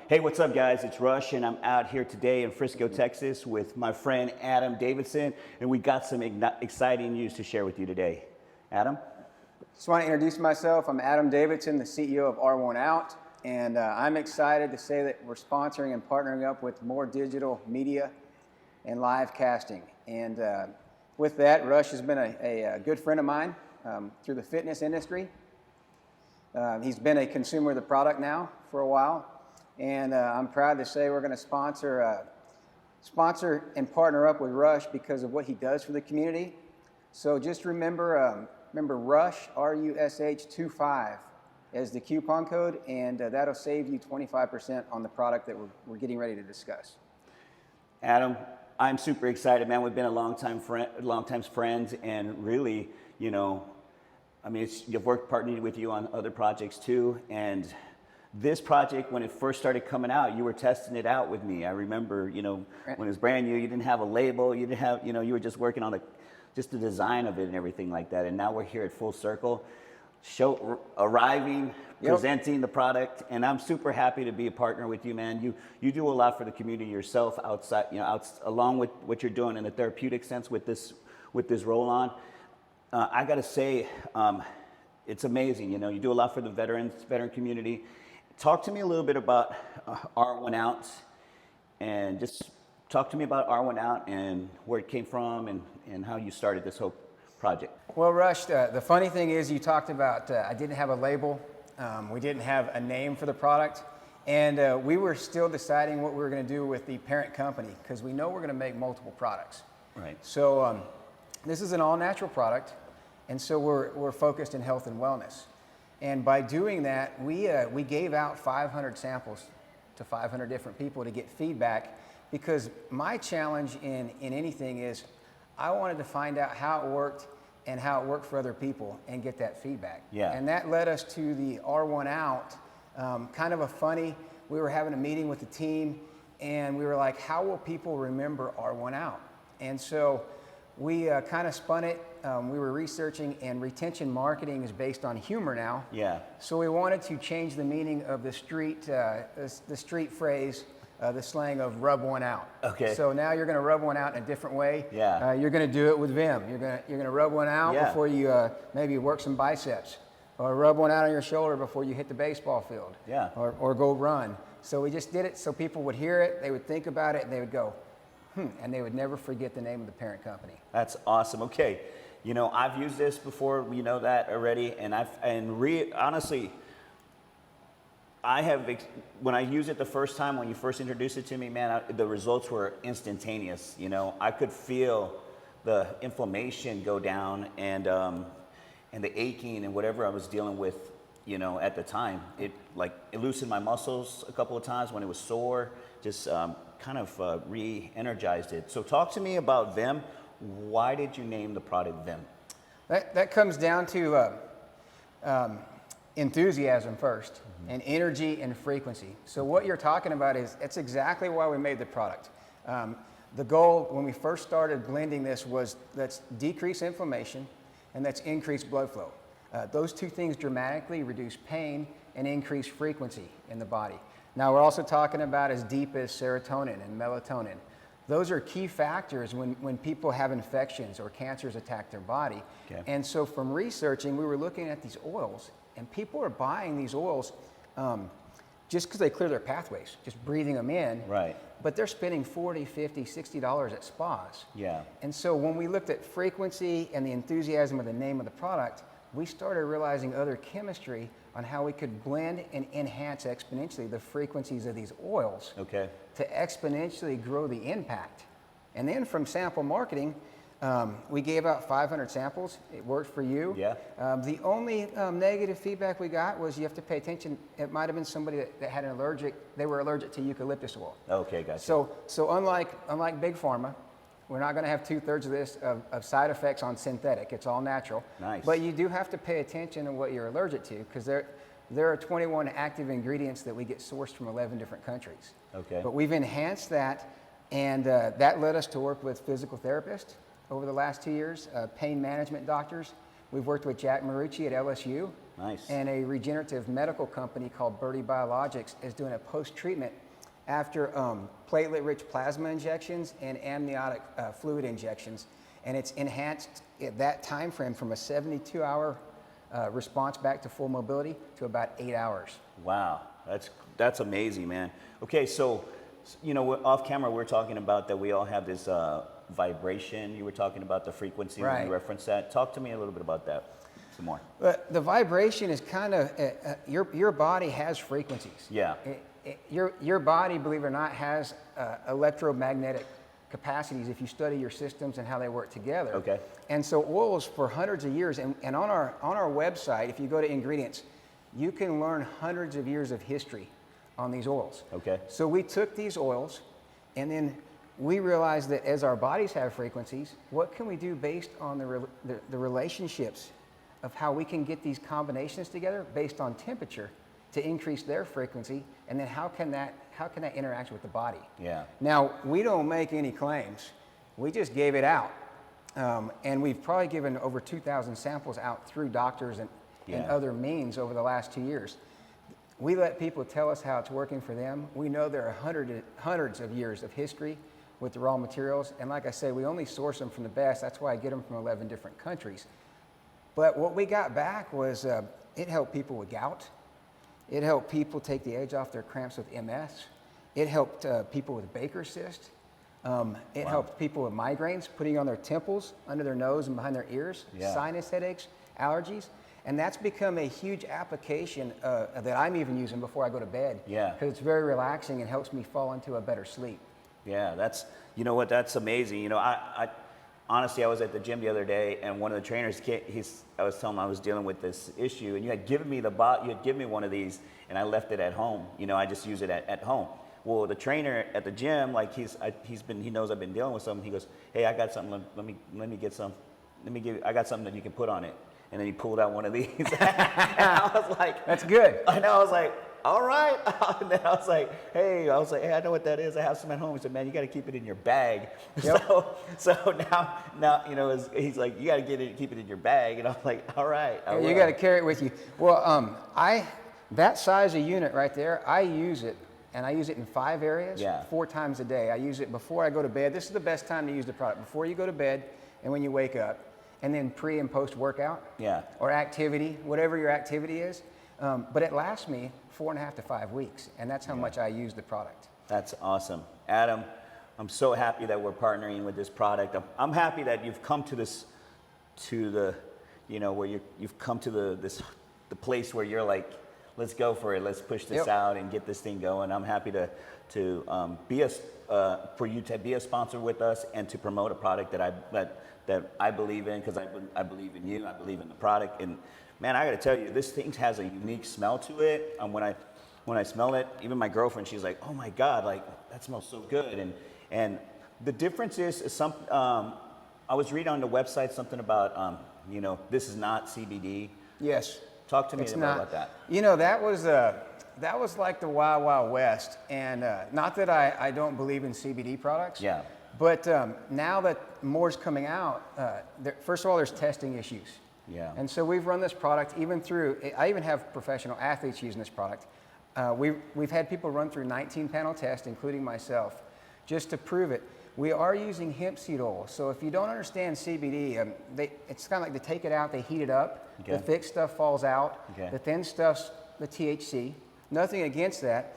Hey, what's up, guys? It's Rush, and I'm out here today in Frisco, Texas with my friend Adam Davidson, and we got some exciting news to share with you today. Adam? Just want to introduce myself. I'm Adam Davidson, the CEO of R1 Out, and I'm excited to say that we're sponsoring and partnering up with more digital media and live casting. And with that, Rush has been a good friend of mine through the fitness industry. He's been a consumer of the product now for a while. And I'm proud to say we're going to sponsor and partner up with Rush because of what he does for the community. So just remember Rush, RUSH 25 as the coupon code, and that'll save you 25% on the product that we're getting ready to discuss. Adam, I'm super excited, man. We've been a long-time friends, and really, you know, I mean, you've partnered with you on other projects too, and this project, when it first started coming out, you were testing it out with me. I remember, you know, when it was brand new, you didn't have a label, you didn't have, you know, you were just working on just the design of it and everything like that. And now we're here at full circle, arriving, presenting the product, and I'm super happy to be a partner with you, man. You do a lot for the community yourself outside, you know, along with what you're doing in the therapeutic sense with this roll-on. I got to say, it's amazing. You know, you do a lot for the veteran community. Talk to me a little bit about R1 Out, and just talk to me about R1 Out and where it came from and how you started this whole project. Well, Rush, the funny thing is you talked about I didn't have a label. We didn't have a name for the product. And we were still deciding what we were going to do with the parent company because we know we're going to make multiple products. Right. So this is an all-natural product, and so we're focused in health and wellness. And by doing that, we gave out 500 samples to 500 different people to get feedback, because my challenge in anything is I wanted to find out how it worked and how it worked for other people and get that feedback. Yeah. And that led us to the R1 Out, we were having a meeting with the team, and we were like, how will people remember R1 Out? And so we kind of spun it. We were researching, and retention marketing is based on humor now. Yeah. So we wanted to change the meaning of the street phrase, the slang of rub one out. Okay. So now you're going to rub one out in a different way. Yeah. You're going to do it with vim. You're going to rub one out before you maybe work some biceps, or rub one out on your shoulder before you hit the baseball field. Yeah. Or go run. So we just did it so people would hear it, they would think about it, and they would go, and they would never forget the name of the parent company. That's awesome. Okay. You know, I've used this before, you know that already, and honestly, when I used it the first time, when you first introduced it to me, man, the results were instantaneous. You know, I could feel the inflammation go down and the aching and whatever I was dealing with, you know, at the time. It loosened my muscles a couple of times when it was sore, just kind of re-energized it. So talk to me about Vim. Why did you name the product Vim? That comes down to enthusiasm first, and energy and frequency. So what you're talking about that's exactly why we made the product. The goal when we first started blending this was let's decrease inflammation and let's increase blood flow. Those two things dramatically reduce pain and increase frequency in the body. Now we're also talking about as deep as serotonin and melatonin. Those are key factors when people have infections or cancers attack their body. Okay. And so from researching, we were looking at these oils, and people are buying these oils just because they clear their pathways, just breathing them in. Right. But they're spending $40, $50, $60 at spas. Yeah. And so when we looked at frequency and the enthusiasm of the name of the product, we started realizing other chemistry on how we could blend and enhance exponentially the frequencies of these oils. Okay. To exponentially grow the impact. And then from sample marketing, we gave out 500 samples. It worked for you. Yeah. The only negative feedback we got was you have to pay attention. It might have been somebody that had they were allergic to eucalyptus oil. Okay, gotcha. So unlike Big Pharma, we're not going to have 2/3 of this of side effects on synthetic. It's all natural. Nice. But you do have to pay attention to what you're allergic to, because there are 21 active ingredients that we get sourced from 11 different countries. Okay. But we've enhanced that, and that led us to work with physical therapists over the last 2 years, pain management doctors, We've worked with Jack Marucci at LSU. Nice. And a regenerative medical company called Birdie Biologics is doing a post-treatment after platelet-rich plasma injections and amniotic fluid injections. And it's enhanced that time frame from a 72-hour response back to full mobility to about 8 hours. Wow, that's amazing, man. Okay, so off camera we're talking about that we all have this vibration. You were talking about the frequency when you referenced that. Talk to me a little bit about that some more. The vibration is kind of your body has frequencies. Yeah. Your body, believe it or not, has electromagnetic capacities if you study your systems and how they work together. Okay. And so oils for hundreds of years, and on our website, if you go to ingredients, you can learn hundreds of years of history on these oils. Okay. So we took these oils, and then we realized that as our bodies have frequencies, what can we do based on the relationships of how we can get these combinations together based on temperature to increase their frequency, and then how can that interact with the body? Yeah. Now, we don't make any claims. We just gave it out. And we've probably given over 2,000 samples out through doctors and other means over the last 2 years. We let people tell us how it's working for them. We know there are hundreds of years of history with the raw materials. And like I say, we only source them from the best. That's why I get them from 11 different countries. But what we got back was it helped people with gout. It helped people take the edge off their cramps with MS. It helped people with Baker's cyst. It helped people with migraines, putting on their temples, under their nose and behind their ears, sinus headaches, allergies. And that's become a huge application that I'm even using before I go to bed. Yeah. Because it's very relaxing and helps me fall into a better sleep. Yeah, that's, that's amazing. I honestly, I was at the gym the other day, and one of the trainers, I was telling him I was dealing with this issue, and you had given me one of these, and I left it at home. I just use it at home. Well, the trainer at the gym, like he knows I've been dealing with something. He goes, "Hey, I got something. Let me get some. I got something that you can put on it." And then he pulled out one of these. And I was like, "That's good." I know. I was like, "All right." And then I was like, "Hey, I know what that is. I have some at home." He said, "Man, you got to keep it in your bag." Yep. So now, he's like, "You got to keep it in your bag." And I'm like, "All right." You got to carry it with you. Well, that size of unit right there, I use it. And I use it in 5 areas, 4 times a day. I use it before I go to bed. This is the best time to use the product. Before you go to bed and when you wake up. And then pre and post workout. Yeah. Or activity, whatever your activity is. But it lasts me 4.5 to 5 weeks. And that's how much I use the product. That's awesome. Adam, I'm so happy that we're partnering with this product. I'm happy that you've come to this, where you've come to the place where you're like, let's go for it. Let's push this out and get this thing going. I'm happy for you to be a sponsor with us and to promote a product that I believe in, because I believe in you. I believe in the product. And man, I got to tell you, this thing has a unique smell to it. When I smell it, even my girlfriend, she's like, "Oh my God, like that smells so good." And the difference is some. I was reading on the website something about this is not CBD. Yes. Talk to me about that. That was like the Wild Wild West, and not that I don't believe in CBD products. Yeah. But now that more's coming out, first of all, there's testing issues. Yeah. And so we've run this product I even have professional athletes using this product. We've had people run through 19-panel tests, including myself, just to prove it. We are using hemp seed oil. So if you don't understand CBD, it's kind of like they take it out, they heat it up. Okay. The thick stuff falls out. Okay. The thin stuff's the THC. Nothing against that,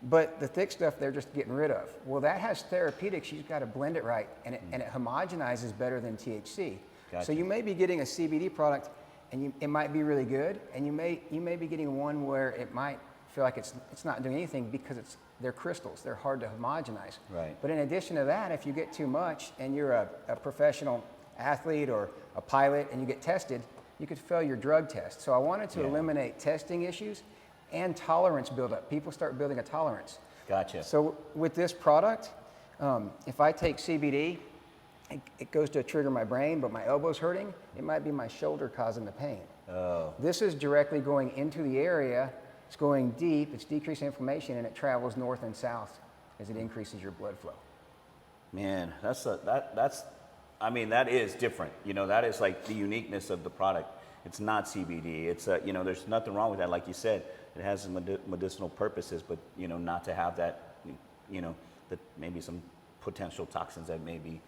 but the thick stuff they're just getting rid of. Well, that has therapeutics. You've got to blend it right, and it homogenizes better than THC. Gotcha. So you may be getting a CBD product, and it might be really good, and you may be getting one where it might feel like it's not doing anything because they're crystals. They're hard to homogenize. Right. But in addition to that, if you get too much and you're a professional athlete or a pilot and you get tested, you could fail your drug test. So I wanted to eliminate testing issues and tolerance buildup. People start building a tolerance. Gotcha. So with this product, if I take CBD, it goes to trigger my brain, but my elbow's hurting, it might be my shoulder causing the pain. Oh. This is directly going into the area. It's going deep, it's decreasing inflammation, and it travels north and south as it increases your blood flow. Man, that is different. That is like the uniqueness of the product. It's not CBD. It's you know, there's nothing wrong with that. Like you said, it has some medicinal purposes, but you know, not to have that, you know, that maybe some potential toxins that may be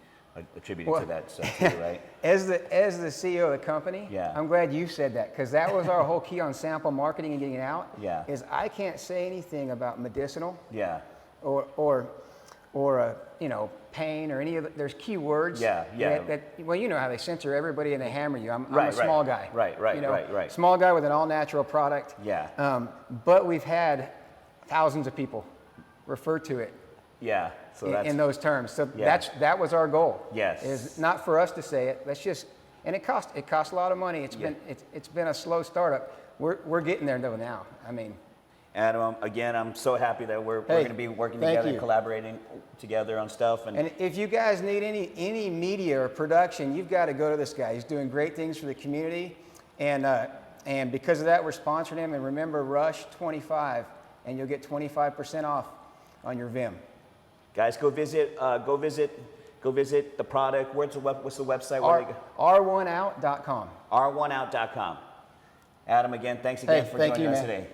attributed to that stuff too, right? As the CEO of the company, Yeah. I'm glad you said that, because that was our whole key on sample marketing and getting it out. Yeah. Is I can't say anything about medicinal Yeah. or you know, pain or any of the, there's key words. Yeah, yeah. Well, you know how they censor everybody and they hammer you. I'm Right, a small guy. right, You know, right. Small guy with an all natural product. Yeah. But we've had thousands of people refer to it. Yeah. So that's In those terms. So Yeah. that was our goal. Yes. Is not for us to say it. Let's just, and it costs a lot of money. It's been a slow startup. We're getting there though now. I mean, Adam, again, I'm so happy that we're Hey, going to be working thank together, you. collaborating together on stuff. and if you guys need any media or production, you've got to go to this guy. He's doing great things for the community, and because of that, we're sponsoring him. And remember, Rush 25, and you'll get 25% off on your Vim. guys, go visit the product. What's the website? Where they go? R1out.com. R1out.com. Adam, again, thanks again for thank joining you, us man. today.